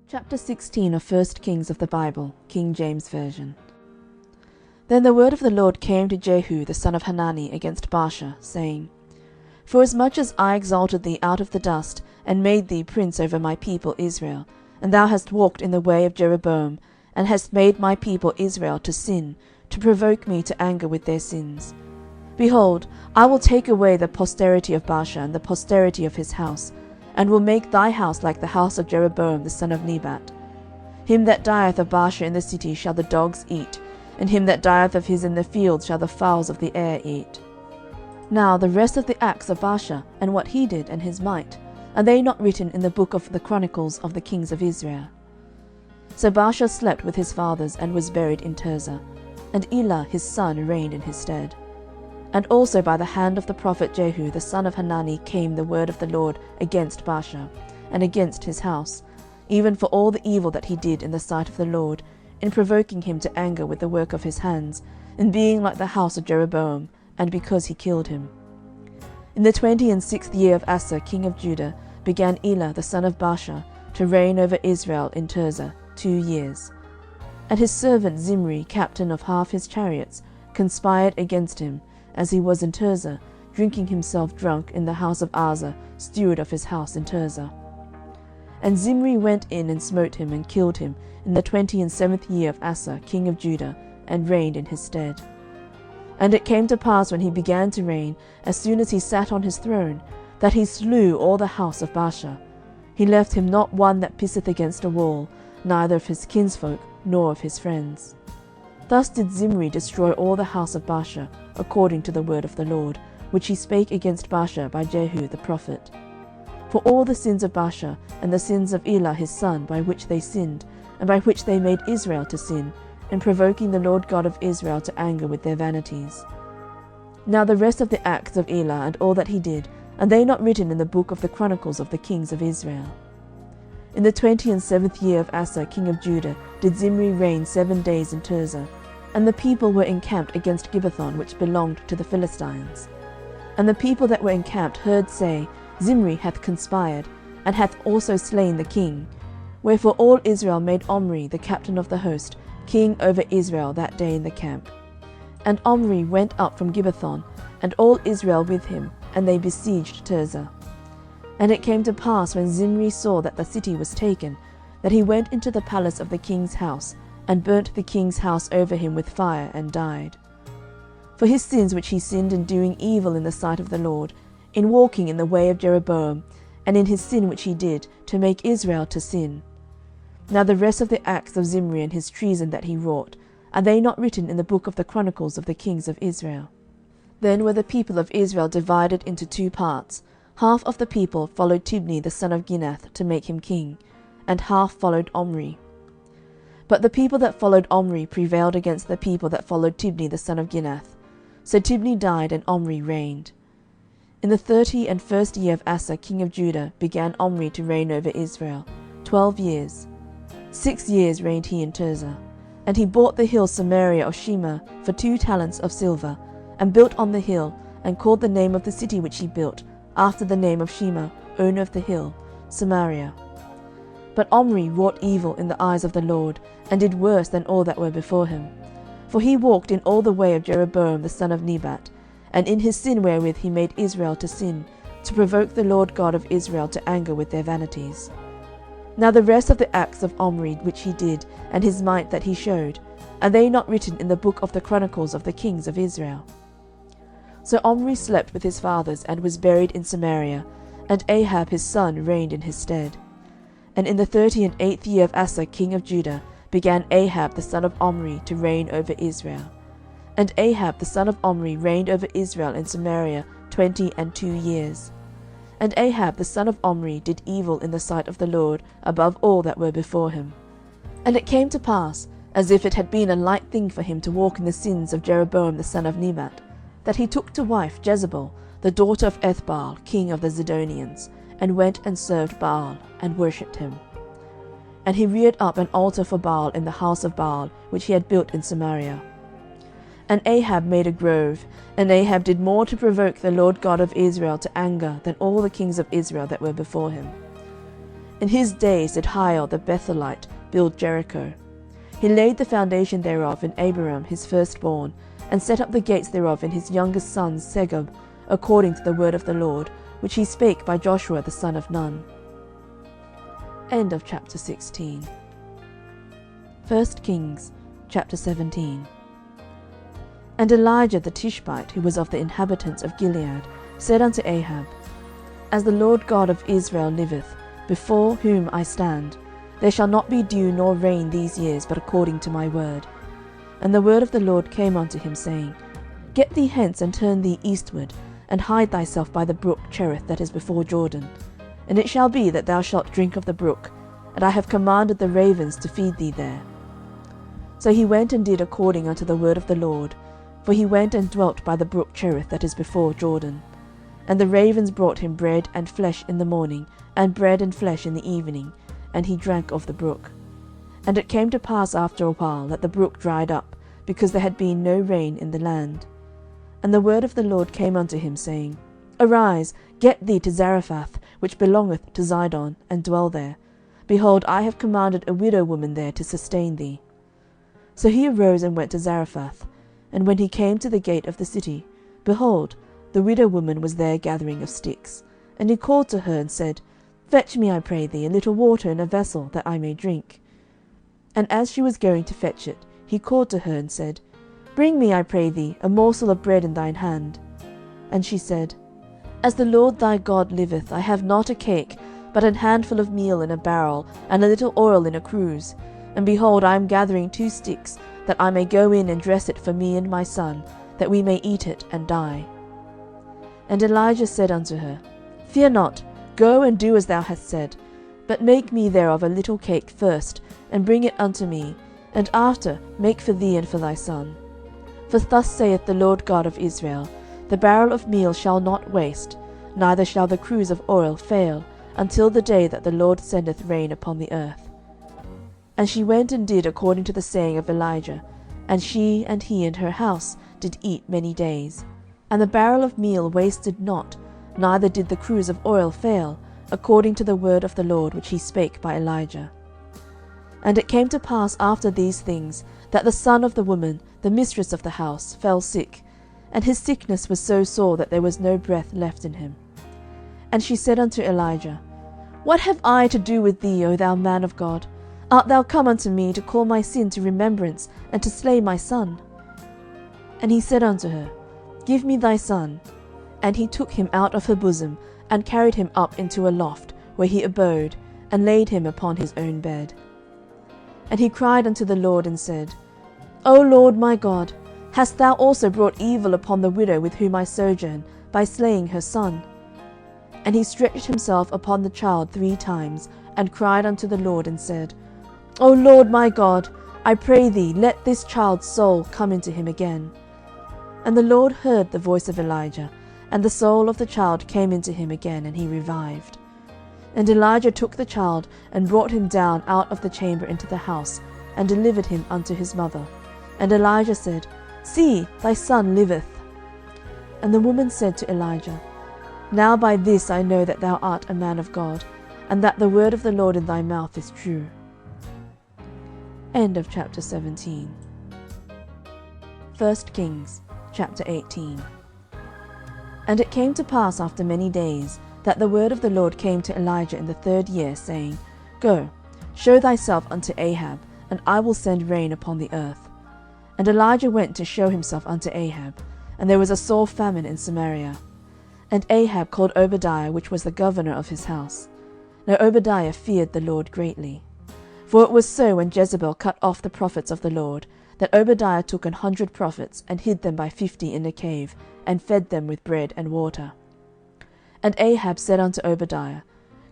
Chapter 16 of 1 Kings of the Bible, King James Version. Then the word of the Lord came to Jehu the son of Hanani against Baasha, saying, Forasmuch as I exalted thee out of the dust, and made thee prince over my people Israel, and thou hast walked in the way of Jeroboam, and hast made my people Israel to sin, to provoke me to anger with their sins. Behold, I will take away the posterity of Baasha and the posterity of his house, and will make thy house like the house of Jeroboam the son of Nebat. Him that dieth of Baasha in the city shall the dogs eat, and him that dieth of his in the field shall the fowls of the air eat. Now the rest of the acts of Baasha, and what he did, and his might, are they not written in the book of the chronicles of the kings of Israel? So Baasha slept with his fathers, and was buried in Tirzah, and Elah his son reigned in his stead. And also by the hand of the prophet Jehu the son of Hanani came the word of the Lord against Baasha, and against his house, even for all the evil that he did in the sight of the Lord, in provoking him to anger with the work of his hands, in being like the house of Jeroboam, and because he killed him. In the 26th year of Asa king of Judah began Elah the son of Baasha to reign over Israel in Tirzah 2 years. And his servant Zimri, captain of half his chariots, conspired against him, as he was in Tirzah, drinking himself drunk in the house of Asa, steward of his house in Tirzah. And Zimri went in and smote him, and killed him, in the 27th year of Asa king of Judah, and reigned in his stead. And it came to pass, when he began to reign, as soon as he sat on his throne, that he slew all the house of Baasha. He left him not one that pisseth against a wall, neither of his kinsfolk, nor of his friends. Thus did Zimri destroy all the house of Baasha, according to the word of the Lord, which he spake against Baasha by Jehu the prophet. For all the sins of Baasha, and the sins of Elah his son, by which they sinned, and by which they made Israel to sin, in provoking the Lord God of Israel to anger with their vanities. Now the rest of the acts of Elah, and all that he did, are they not written in the book of the chronicles of the kings of Israel? In the 27th year of Asa king of Judah did Zimri reign 7 days in Tirzah, and the people were encamped against Gibbethon, which belonged to the Philistines. And the people that were encamped heard say, Zimri hath conspired, and hath also slain the king. Wherefore all Israel made Omri, the captain of the host, king over Israel that day in the camp. And Omri went up from Gibbethon, and all Israel with him, and they besieged Tirzah. And it came to pass, when Zimri saw that the city was taken, that he went into the palace of the king's house, and burnt the king's house over him with fire, and died. For his sins which he sinned in doing evil in the sight of the Lord, in walking in the way of Jeroboam, and in his sin which he did, to make Israel to sin. Now the rest of the acts of Zimri and his treason that he wrought, are they not written in the book of the chronicles of the kings of Israel? Then were the people of Israel divided into 2 parts. Half of the people followed Tibni the son of Ginath to make him king, and half followed Omri. But the people that followed Omri prevailed against the people that followed Tibni the son of Ginath. So Tibni died, and Omri reigned. In the 31st year of Asa king of Judah began Omri to reign over Israel, 12 years. 6 years reigned he in Tirzah. And he bought the hill Samaria of Shema for 2 talents of silver, and built on the hill, and called the name of the city which he built, after the name of Shema, owner of the hill, Samaria. But Omri wrought evil in the eyes of the Lord, and did worse than all that were before him. For he walked in all the way of Jeroboam the son of Nebat, and in his sin wherewith he made Israel to sin, to provoke the Lord God of Israel to anger with their vanities. Now the rest of the acts of Omri which he did, and his might that he showed, are they not written in the book of the chronicles of the kings of Israel? So Omri slept with his fathers, and was buried in Samaria, and Ahab his son reigned in his stead. And in the 38th year of Asa king of Judah began Ahab the son of Omri to reign over Israel. And Ahab the son of Omri reigned over Israel in Samaria 22 years. And Ahab the son of Omri did evil in the sight of the Lord above all that were before him. And it came to pass, as if it had been a light thing for him to walk in the sins of Jeroboam the son of Nebat, that he took to wife Jezebel, the daughter of Ethbaal, king of the Zidonians, and went and served Baal, and worshipped him. And he reared up an altar for Baal in the house of Baal, which he had built in Samaria. And Ahab made a grove, and Ahab did more to provoke the Lord God of Israel to anger than all the kings of Israel that were before him. In his days did Hiel the Bethelite build Jericho. He laid the foundation thereof in Abiram his firstborn, and set up the gates thereof in his youngest son Segub, according to the word of the LORD, which he spake by Joshua the son of Nun. End of chapter 16. 1 Kings chapter 17. And Elijah the Tishbite, who was of the inhabitants of Gilead, said unto Ahab, As the Lord God of Israel liveth, before whom I stand, there shall not be dew nor rain these years, but according to my word. And the word of the LORD came unto him, saying, Get thee hence, and turn thee eastward, and hide thyself by the brook Cherith that is before Jordan. And it shall be that thou shalt drink of the brook, and I have commanded the ravens to feed thee there. So he went and did according unto the word of the LORD, for he went and dwelt by the brook Cherith that is before Jordan. And the ravens brought him bread and flesh in the morning, and bread and flesh in the evening, and he drank of the brook. And it came to pass after a while that the brook dried up, because there had been no rain in the land. And the word of the LORD came unto him, saying, Arise, get thee to Zarephath, which belongeth to Zidon, and dwell there. Behold, I have commanded a widow woman there to sustain thee. So he arose and went to Zarephath. And when he came to the gate of the city, behold, the widow woman was there gathering of sticks. And he called to her, and said, Fetch me, I pray thee, a little water in a vessel, that I may drink. And as she was going to fetch it, he called to her, and said, Bring me, I pray thee, a morsel of bread in thine hand. And she said, As the Lord thy God liveth, I have not a cake, but an handful of meal in a barrel, and a little oil in a cruse. And behold, I am gathering 2 sticks, that I may go in and dress it for me and my son, that we may eat it and die. And Elijah said unto her, Fear not, go and do as thou hast said, but make me thereof a little cake first, and bring it unto me, and after make for thee and for thy son. For thus saith the Lord God of Israel, The barrel of meal shall not waste, neither shall the cruse of oil fail, until the day that the Lord sendeth rain upon the earth. And she went and did according to the saying of Elijah, and she and he and her house did eat many days. And the barrel of meal wasted not, neither did the cruse of oil fail, according to the word of the LORD which he spake by Elijah. And it came to pass after these things, that the son of the woman, the mistress of the house, fell sick, and his sickness was so sore that there was no breath left in him. And she said unto Elijah, What have I to do with thee, O thou man of God? Art thou come unto me to call my sin to remembrance, and to slay my son? And he said unto her, Give me thy son. And he took him out of her bosom, and carried him up into a loft, where he abode, and laid him upon his own bed. And he cried unto the LORD, and said, O Lord my God, hast thou also brought evil upon the widow with whom I sojourn, by slaying her son? And he stretched himself upon the child 3 times, and cried unto the LORD, and said, O Lord my God, I pray thee, let this child's soul come into him again. And the LORD heard the voice of Elijah, and the soul of the child came into him again, and he revived. And Elijah took the child, and brought him down out of the chamber into the house, and delivered him unto his mother. And Elijah said, See, thy son liveth. And the woman said to Elijah, Now by this I know that thou art a man of God, and that the word of the LORD in thy mouth is true. End of chapter 17. 1 Kings chapter 18. And it came to pass after many days, that the word of the LORD came to Elijah in the 3rd year, saying, Go, show thyself unto Ahab, and I will send rain upon the earth. And Elijah went to show himself unto Ahab, and there was a sore famine in Samaria. And Ahab called Obadiah, which was the governor of his house. Now Obadiah feared the LORD greatly. For it was so, when Jezebel cut off the prophets of the LORD, that Obadiah took 100 prophets, and hid them by 50 in a cave, and fed them with bread and water. And Ahab said unto Obadiah,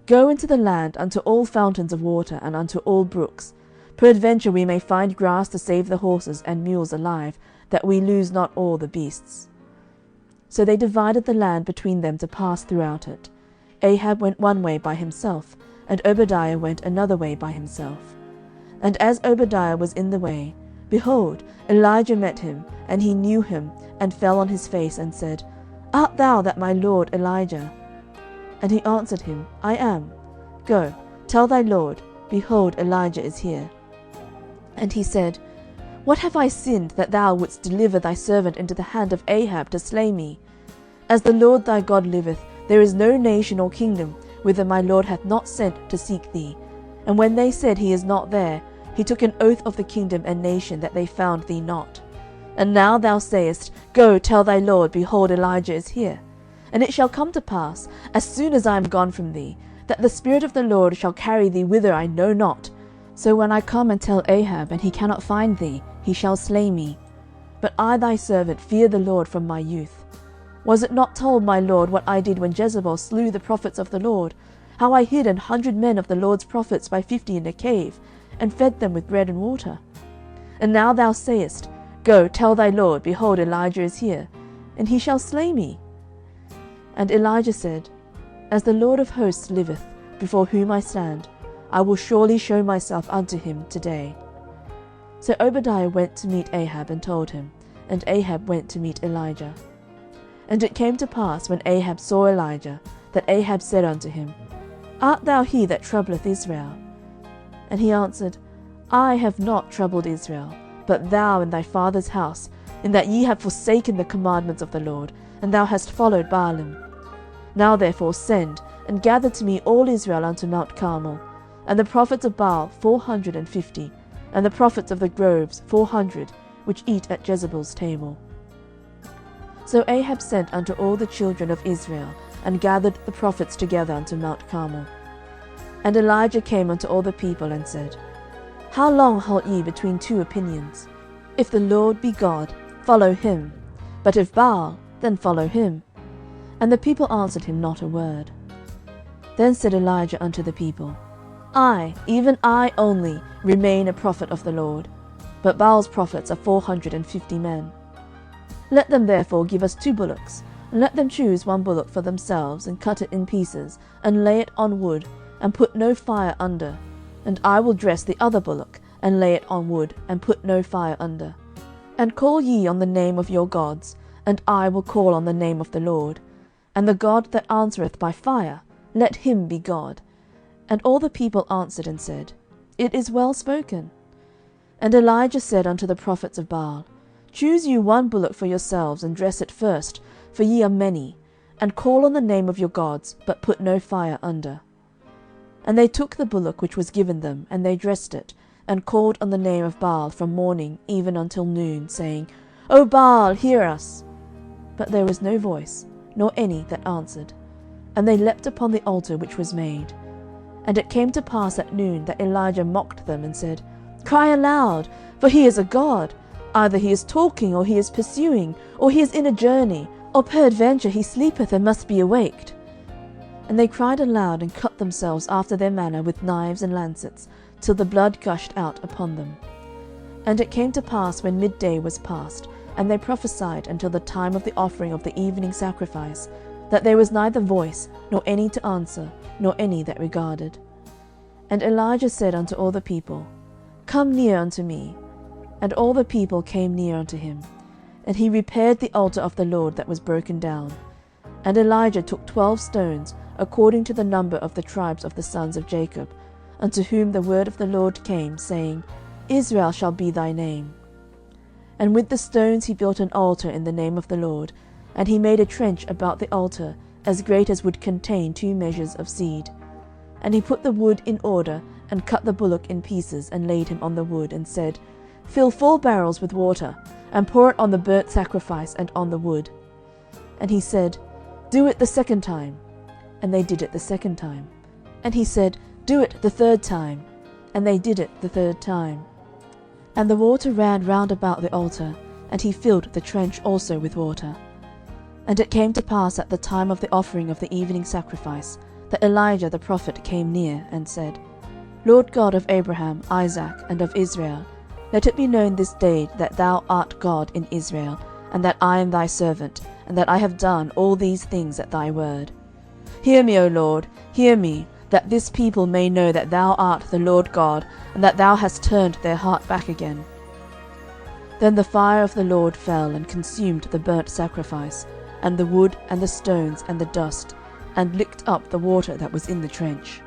Go into the land, unto all fountains of water, and unto all brooks. Peradventure we may find grass to save the horses and mules alive, that we lose not all the beasts. So they divided the land between them to pass throughout it. Ahab went one way by himself, and Obadiah went another way by himself. And as Obadiah was in the way, behold, Elijah met him, and he knew him, and fell on his face, and said, Art thou that my lord Elijah? And he answered him, I am. Go, tell thy Lord, behold, Elijah is here. And he said, What have I sinned, that thou wouldest deliver thy servant into the hand of Ahab to slay me? As the Lord thy God liveth, there is no nation or kingdom whither my Lord hath not sent to seek thee. And when they said, He is not there, he took an oath of the kingdom and nation that they found thee not. And now thou sayest, Go, tell thy Lord, behold, Elijah is here. And it shall come to pass, as soon as I am gone from thee, that the Spirit of the Lord shall carry thee whither I know not. So when I come and tell Ahab, and he cannot find thee, he shall slay me. But I thy servant fear the Lord from my youth. Was it not told my Lord what I did when Jezebel slew the prophets of the Lord, how I hid 100 men of the Lord's prophets by 50 in a cave, and fed them with bread and water? And now thou sayest, Go, tell thy Lord, behold, Elijah is here, and he shall slay me. And Elijah said, As the Lord of hosts liveth, before whom I stand, I will surely show myself unto him today. So Obadiah went to meet Ahab, and told him, and Ahab went to meet Elijah. And it came to pass, when Ahab saw Elijah, that Ahab said unto him, Art thou he that troubleth Israel? And he answered, I have not troubled Israel, but thou and thy father's house, in that ye have forsaken the commandments of the Lord, and thou hast followed Baalim. Now therefore send, and gather to me all Israel unto Mount Carmel, and the prophets of Baal 450, and the prophets of the groves 400, which eat at Jezebel's table. So Ahab sent unto all the children of Israel, and gathered the prophets together unto Mount Carmel. And Elijah came unto all the people, and said, How long halt ye between two opinions? If the Lord be God, follow him; but if Baal, then follow him. And the people answered him not a word. Then said Elijah unto the people, I, even I only, remain a prophet of the Lord, but Baal's prophets are 450 men. Let them therefore give us 2 bullocks, and let them choose 1 bullock for themselves, and cut it in pieces, and lay it on wood, and put no fire under. And I will dress the other bullock, and lay it on wood, and put no fire under. And call ye on the name of your gods, and I will call on the name of the Lord. And the God that answereth by fire, let him be God. And all the people answered and said, It is well spoken. And Elijah said unto the prophets of Baal, Choose you 1 bullock for yourselves, and dress it first, for ye are many, and call on the name of your gods, but put no fire under. And they took the bullock which was given them, and they dressed it, and called on the name of Baal from morning even until noon, saying, O Baal, hear us. But there was no voice, nor any that answered. And they leapt upon the altar which was made. And it came to pass at noon that Elijah mocked them, and said, Cry aloud, for he is a god. Either he is talking, or he is pursuing, or he is in a journey, or peradventure he sleepeth and must be awaked. And they cried aloud, and cut themselves after their manner with knives and lancets, till the blood gushed out upon them. And it came to pass, when midday was past, and they prophesied until the time of the offering of the evening sacrifice, that there was neither voice, nor any to answer, nor any that regarded. And Elijah said unto all the people, Come near unto me. And all the people came near unto him. And he repaired the altar of the Lord that was broken down. And Elijah took 12 stones, according to the number of the tribes of the sons of Jacob, unto whom the word of the Lord came, saying, Israel shall be thy name. And with the stones he built an altar in the name of the Lord, and he made a trench about the altar, as great as would contain 2 measures of seed. And he put the wood in order, and cut the bullock in pieces, and laid him on the wood, and said, Fill 4 barrels with water, and pour it on the burnt sacrifice and on the wood. And he said, Do it the 2nd time. And they did it the 2nd time. And he said, Do it the 3rd time. And they did it the 3rd time. And the water ran round about the altar, and he filled the trench also with water. And it came to pass at the time of the offering of the evening sacrifice, that Elijah the prophet came near, and said, Lord God of Abraham, Isaac, and of Israel, let it be known this day that thou art God in Israel, and that I am thy servant, and that I have done all these things at thy word. Hear me, O Lord, hear me, that this people may know that thou art the Lord God, and that thou hast turned their heart back again. Then the fire of the Lord fell, and consumed the burnt sacrifice, and the wood, and the stones, and the dust, and licked up the water that was in the trench.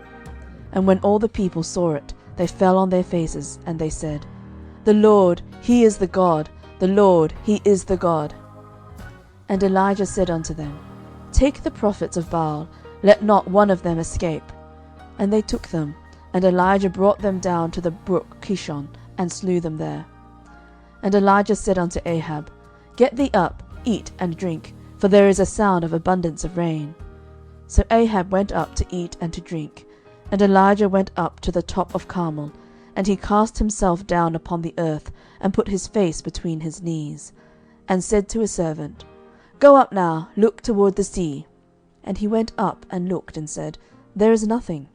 And when all the people saw it, they fell on their faces, and they said, The Lord, he is the God, the Lord, he is the God. And Elijah said unto them, Take the prophets of Baal, let not one of them escape. And they took them, and Elijah brought them down to the brook Kishon, and slew them there. And Elijah said unto Ahab, Get thee up, eat and drink, for there is a sound of abundance of rain. So Ahab went up to eat and to drink. And Elijah went up to the top of Carmel, and he cast himself down upon the earth, and put his face between his knees, and said to his servant, Go up now, look toward the sea. And he went up and looked, and said, There is nothing.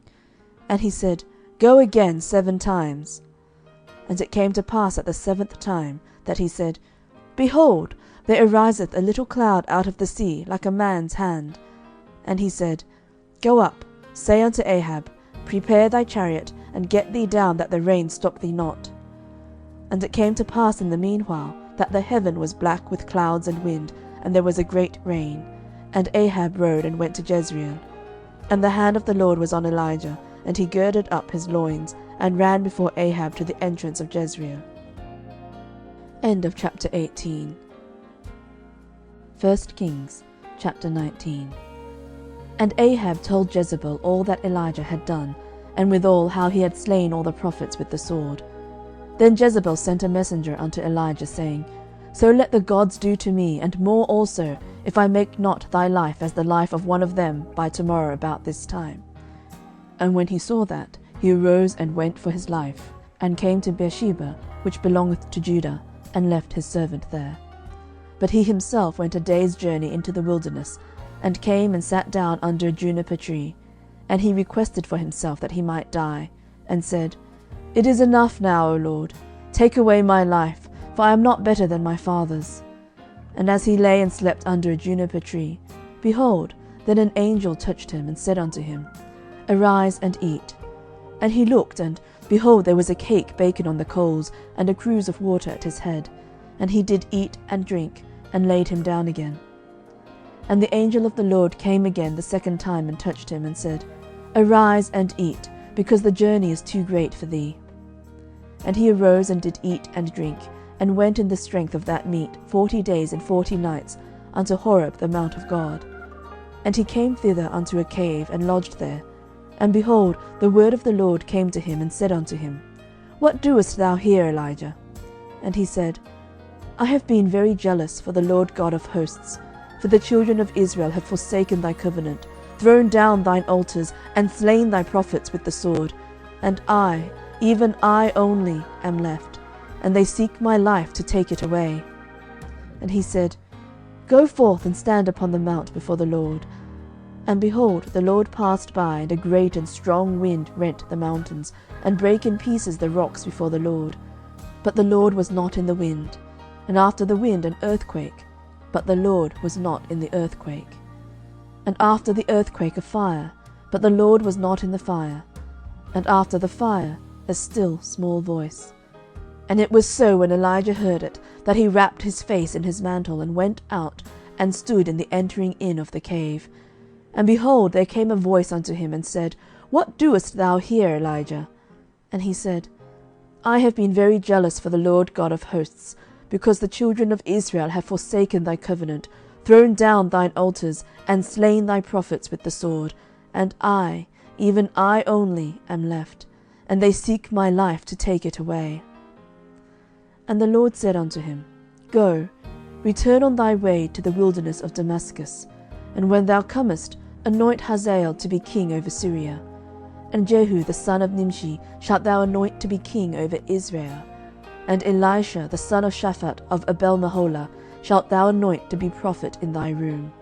And he said, Go again 7 times. And it came to pass at the 7th time, that he said, Behold, there ariseth a little cloud out of the sea, like a man's hand. And he said, Go up, say unto Ahab, Prepare thy chariot, and get thee down, that the rain stop thee not. And it came to pass in the meanwhile, that the heaven was black with clouds and wind, and there was a great rain. And Ahab rode and went to Jezreel. And the hand of the Lord was on Elijah, and he girded up his loins, and ran before Ahab to the entrance of Jezreel. End of chapter 18. 1 Kings chapter 19. And Ahab told Jezebel all that Elijah had done, and withal how he had slain all the prophets with the sword. Then Jezebel sent a messenger unto Elijah, saying, So let the gods do to me, and more also, if I make not thy life as the life of one of them by tomorrow about this time. And when he saw that, he arose and went for his life, and came to Beersheba, which belongeth to Judah, and left his servant there. But he himself went a day's journey into the wilderness, and came and sat down under a juniper tree. And he requested for himself that he might die, and said, It is enough now, O Lord, take away my life, for I am not better than my fathers. And as he lay and slept under a juniper tree, behold, then an angel touched him, and said unto him, Arise and eat. And he looked, and, behold, there was a cake baken on the coals, and a cruse of water at his head. And he did eat and drink, and laid him down again. And the angel of the Lord came again the 2nd time, and touched him, and said, Arise and eat, because the journey is too great for thee. And he arose and did eat and drink, and went in the strength of that meat 40 days and 40 nights unto Horeb the mount of God. And he came thither unto a cave, and lodged there. And behold, the word of the Lord came to him, and said unto him, What doest thou here, Elijah? And he said, I have been very jealous for the Lord God of hosts, for the children of Israel have forsaken thy covenant, thrown down thine altars, and slain thy prophets with the sword. And I, even I only, am left, and they seek my life to take it away. And he said, Go forth and stand upon the mount before the Lord. And behold, the Lord passed by, and a great and strong wind rent the mountains, and brake in pieces the rocks before the Lord. But the Lord was not in the wind. And after the wind an earthquake, but the Lord was not in the earthquake. And after the earthquake a fire, but the Lord was not in the fire. And after the fire a still small voice. And it was so, when Elijah heard it, that he wrapped his face in his mantle, and went out, and stood in the entering in of the cave. And behold, there came a voice unto him, and said, What doest thou here, Elijah? And he said, I have been very jealous for the Lord God of hosts, because the children of Israel have forsaken thy covenant, thrown down thine altars, and slain thy prophets with the sword. And I, even I only, am left, and they seek my life to take it away. And the Lord said unto him, Go, return on thy way to the wilderness of Damascus, and when thou comest, anoint Hazael to be king over Syria. And Jehu the son of Nimshi shalt thou anoint to be king over Israel. And Elisha the son of Shaphat of Abel-Meholah shalt thou anoint to be prophet in thy room.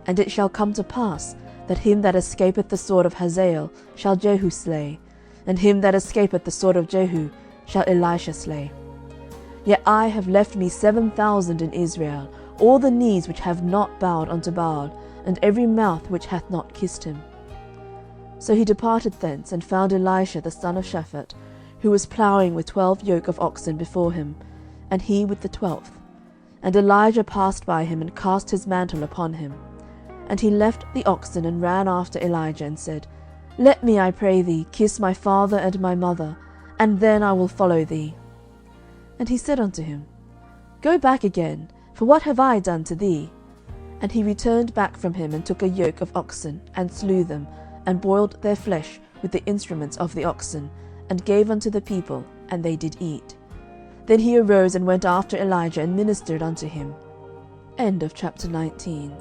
And it shall come to pass, that him that escapeth the sword of Hazael shall Jehu slay, and him that escapeth the sword of Jehu shall Elisha slay. Yet I have left me 7,000 in Israel, all the knees which have not bowed unto Baal, and every mouth which hath not kissed him. So he departed thence, and found Elisha the son of Shaphat, who was plowing with 12 yoke of oxen before him, and he with the 12th. And Elijah passed by him, and cast his mantle upon him. And he left the oxen, and ran after Elijah, and said, Let me, I pray thee, kiss my father and my mother, and then I will follow thee. And he said unto him, Go back again, for what have I done to thee? And he returned back from him, and took a yoke of oxen, and slew them, and boiled their flesh with the instruments of the oxen, and gave unto the people, and they did eat. Then he arose and went after Elijah, and ministered unto him. End of chapter 19.